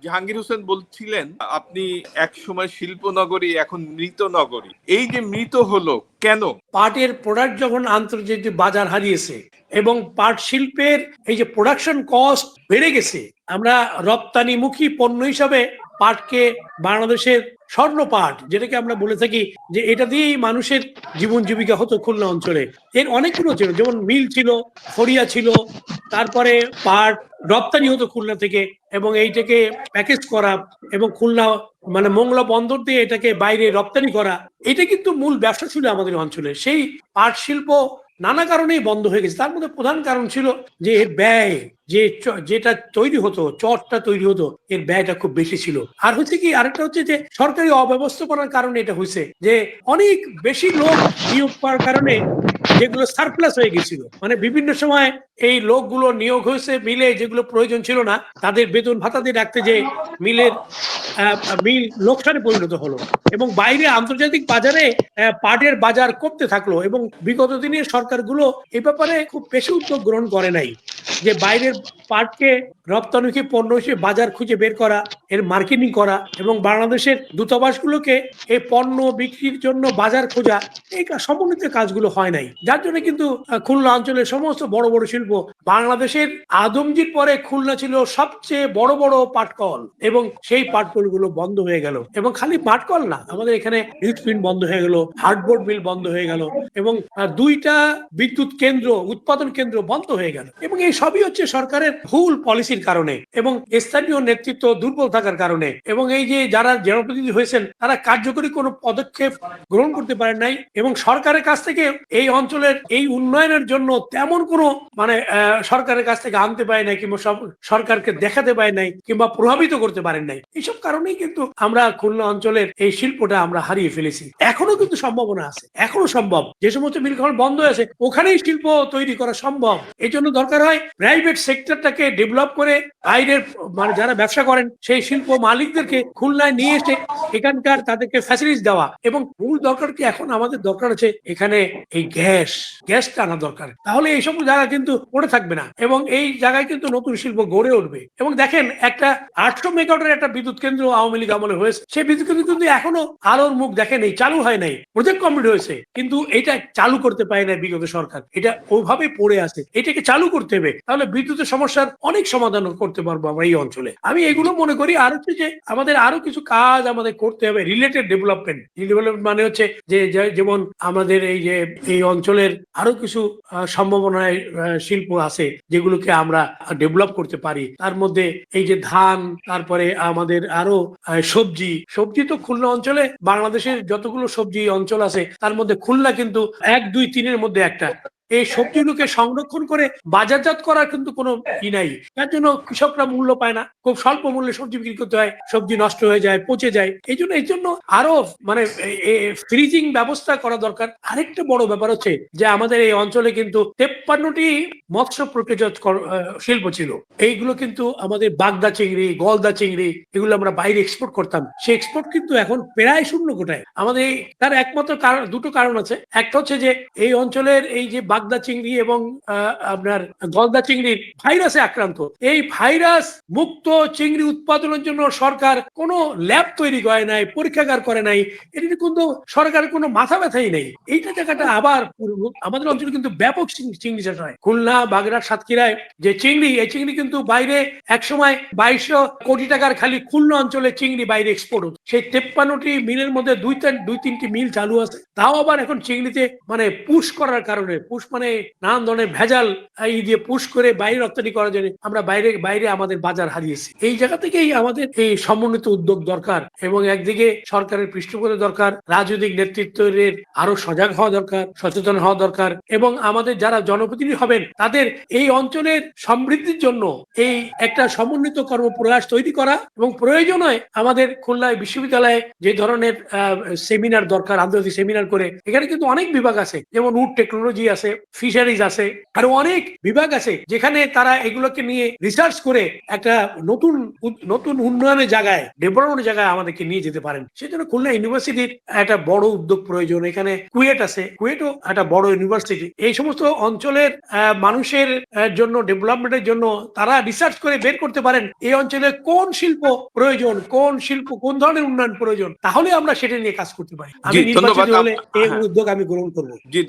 জাহাঙ্গীর হোসেন বলছিলেন আপনি এক সময় শিল্প নগরী, এখন মৃত নগরী। এই যে মৃত হলো কেন? পাটের প্রোডাক্ট যখন আন্তর্জাতিক বাজার হারিয়েছে এবং পাট শিল্পের এই যে প্রোডাকশন কস্ট বেড়ে গেছে, আমরা রপ্তানিমুখী পণ্য হিসাবে পাটকে বাংলাদেশের স্বর্ণ পাট, যেটাকে আমরা বলে থাকি যে এটা দিয়েই মানুষের জীবন জীবিকা হতো খুলনা অঞ্চলে। এর অনেকগুলো ছিল, যেমন মিল ছিল, ফড়িয়া ছিল, তারপরে পাট রপ্তানি হতো খুলনা থেকে এবং এইটাকে প্যাকেজ করা এবং খুলনা মানে মোংলা বন্দর দিয়ে এটাকে বাইরে রপ্তানি করা, এটা কিন্তু মূল ব্যবসা ছিল আমাদের অঞ্চলে। সেই পাট শিল্প নানা কারণেই বন্ধ হয়ে গেছে। তার মধ্যে প্রধান কারণ ছিল যে এর ব্যয়, যেটা তৈরি হতো, চটটা তৈরি হতো, এর ব্যয়টা খুব বেশি ছিল। আর হচ্ছে কি, আরেকটা হচ্ছে যে সরকারি অব্যবস্থাপনার কারণে এটা হয়েছে, যে অনেক বেশি লোক নিয়োগ পাওয়ার কারণে যেগুলো সারপ্লাস হয়ে গেছিল, মানে বিভিন্ন সময় এই লোকগুলো নিয়োগ হয়েছে মিলে, যেগুলো প্রয়োজন ছিল না তাদের বেতন ভাতা দিয়ে রাখতে, যে মিল লোকসানে পরিণত হলো এবং বাইরে আন্তর্জাতিক বাজারে পাটের বাজার কমতে থাকলো। এবং বিগত দিনে সরকারগুলো এ ব্যাপারে খুব বেশি উদ্যোগ গ্রহণ করে নাই, যে বাইরের পাটকে রপ্তানিমুখী পণ্য হিসেবে বাজার খুঁজে বের করা, এর মার্কেটিং করা এবং বাংলাদেশের দূতাবাসগুলোকে এই পণ্য বিক্রির জন্য বাজার খোঁজা, এই সমন্বিত কাজগুলো হয় নাই। যার জন্য কিন্তু খুলনা অঞ্চলের সমস্ত বড় বড় শিল্প, বাংলাদেশের আদমজির পরে খুলনা ছিল সবচেয়ে বড় বড় পাটকল, এবং সেই পাটকলগুলো বন্ধ হয়ে গেল। এবং খালি পাটকল না, আমাদের এখানে নিউজপ্রিন্ট বন্ধ হয়ে গেল, হার্ডবোর্ড মিল বন্ধ হয়ে গেল এবং দুইটা বিদ্যুৎ কেন্দ্র, উৎপাদন কেন্দ্র বন্ধ হয়ে গেল। এবং এই সবই হচ্ছে সরকারের ভুল পলিসির কারণে এবং স্থানীয় নেতৃত্ব দুর্বল থাকার কারণে, এবং এই যে যারা জনপ্রতিনিধি হয়েছেন তারা কার্যকরী কোনো পদক্ষেপ গ্রহণ করতে পারেন নাই এবং সরকারের কাছ থেকে এই অঞ্চলের এই উন্নয়নের জন্য তেমন কোনো মানে সরকারের কাছ থেকে আনতে পারে নাই, কিংবা সরকারকে দেখাতে পারে নাই, কিংবা প্রভাবিত করতে পারেন নাই। এইসব কারণেই কিন্তু আমরা খুলনা অঞ্চলের এই শিল্পটা আমরা হারিয়ে ফেলেছি। এখনো কিন্তু সম্ভাবনা আছে, এখনো সম্ভব, যে সমস্ত মিল খাল বন্ধ আছে ওখানেই শিল্প তৈরি করা সম্ভব। এই জন্য দরকার হয় প্রাইভেট সেক্টরটাকে ডেভেলপ করে বাইরের মানে যারা ব্যবসা করেন সেই শিল্প মালিকদেরকে খুলনায় নিয়ে এসে এখানকার তাদেরকে ফ্যাসিলিটি দেওয়া। এবং মূল দরকার কি, এখন আমাদের দরকার আছে এখানে এই গ্যাসটা আনা দরকার, তাহলে এই সব জায়গা কিন্তু পড়ে থাকবে না এবং এই জায়গায় কিন্তু নতুন শিল্প গড়ে উঠবে। এবং দেখেন, একটা 800 মেগাওয়াটের একটা বিদ্যুৎ কেন্দ্র আওয়ামী লীগ আমলে হয়েছে, সেই বিদ্যুৎ কেন্দ্র কিন্তু এখনো আলোর মুখ দেখে নেই, চালু হয় নাই, প্রজেক্ট কমপ্লিট হয়েছে, কিন্তু এটা চালু করতে পারে না বিগত সরকার, এটা ওইভাবে পড়ে আছে। এটাকে চালু করতে হবে, তাহলে বিদ্যুতের সমস্যার অনেক সমাধান করতে পারবো আমরা এই অঞ্চলে। আমি এগুলো মনে করি। আর হচ্ছে যে আমাদের আরো কিছু কাজ আমাদের করতে হবে, রিলেটেড ডেভেলপমেন্ট। মানে হচ্ছে যে যেমন আমাদের এই যে এই অঞ্চলের আরো কিছু সম্ভাবনায় শিল্প আছে যেগুলোকে আমরা ডেভেলপ করতে পারি। তার মধ্যে এই যে ধান, তারপরে আমাদের আরো সবজি তো খুলনা অঞ্চলে, বাংলাদেশের যতগুলো সবজি অঞ্চল আছে তার মধ্যে খুলনা কিন্তু 1, 2, 3-এর মধ্যে একটা। এই সবজিগুলোকে সংরক্ষণ করে বাজারজাত করার কিন্তু কোনো ই নাই, তার জন্য কৃষকরা মূল্য পায় না, খুব স্বল্প মূল্যে সবজি বিক্রি করতে হয়, সবজি নষ্ট হয়ে যায়, পচে যায়। এই জন্য আরো মানে ফ্রিজিং ব্যবস্থা করা দরকার। আরেকটা বড় ব্যাপার হচ্ছে যে আমাদের এই অঞ্চলে কিন্তু 53টি মৎস্য প্রক্রিয়াজাত শিল্প ছিল। এইগুলো কিন্তু আমাদের বাগদা চিংড়ি, গলদা চিংড়ি, এগুলো আমরা বাইরে এক্সপোর্ট করতাম, সেই এক্সপোর্ট কিন্তু এখন প্রায় শূন্য কোটায়। আমাদের তার একমাত্র কারণ, দুটো কারণ আছে। একটা হচ্ছে যে এই অঞ্চলের এই যে বাগদা চিংড়ি এবং আপনার গলদা চিংড়ির ভাইরাসে আক্রান্ত। এই ভাইরাস মুক্ত চিংড়ি উৎপাদনের জন্য সরকার কোনো ল্যাব তৈরি করে নাই, পরীক্ষাগার করে নাই, এটা কিন্তু সরকারের কোনো মাথা ব্যথাই নেই। এইটা জায়গাটা আবার আমাদের অঞ্চলে কিন্তু ব্যাপক চিংড়ি চাষ হয়। খুলনা, বাগড়া, সাতক্ষীরায় যে চিংড়ি, এই চিংড়ি কিন্তু বাইরে একসময় 2200 কোটি টাকার খালি খুলনা অঞ্চলে চিংড়ি বাইরে এক্সপোর্ট হতো। সেই 53টি মিলের মধ্যে 2-3টি মিল চালু আছে, তাও আবার এখন চিংড়িতে মানে পুশ করার কারণে, পুশ মানে নানান ধরনের ভেজাল এই দিয়ে পুশ করে বাইরে রপ্তানি করার জন্য আমরা বাইরে আমাদের বাজার হারিয়েছি। এই জায়গা থেকেই আমাদের এই সমন্বিত উদ্যোগ দরকার এবং একদিকে সরকারের পৃষ্ঠপোষকতা দরকার, রাজনৈতিক নেতৃত্বের আরো সজাগ হওয়া দরকার, সচেতন হওয়া দরকার এবং আমাদের যারা জনপ্রতিনিধি হবেন তাদের এই অঞ্চলের সমৃদ্ধির জন্য এই একটা সমন্বিত কর্মপ্রয়াস তৈরি করা এবং প্রয়োজন হয় আমাদের খুলনায় বিশ্ববিদ্যালয়ে যে ধরনের সেমিনার দরকার, আন্তর্জাতিক সেমিনার করে, এখানে কিন্তু অনেক বিভাগ আছে, যেমন উড টেকনোলজি আছে, ফিশারিজ আছে, আরো অনেক বিভাগ আছে যেখানে তারা এগুলোকে নিয়ে রিসার্চ করে একটা নতুন নতুন উন্নয়নের জায়গায়, ডেভেলপমেন্টের জায়গায় আমাদেরকে নিয়ে যেতে পারেন। সেজন্য খুলনা ইউনিভার্সিটির একটা বড় উদ্যোগ প্রয়োজন। এখানে কুয়েট আছে, কুয়েটও একটা বড় ইউনিভার্সিটি। এই সমস্ত অঞ্চলের মানুষের জন্য, ডেভেলপমেন্টের জন্য তারা রিসার্চ করে বের করতে পারেন এই অঞ্চলে কোন শিল্প প্রয়োজন, কোন শিল্প কোন ধরনের উন্নয়ন প্রয়োজন, তাহলে আমরা সেটা নিয়ে কাজ করতে পারি। আমি জি, নির্বাচিত ধন্যবাদ। হলে এই হ্যাঁ, উদ্যোগ আমি গ্রহণ করবো। জি।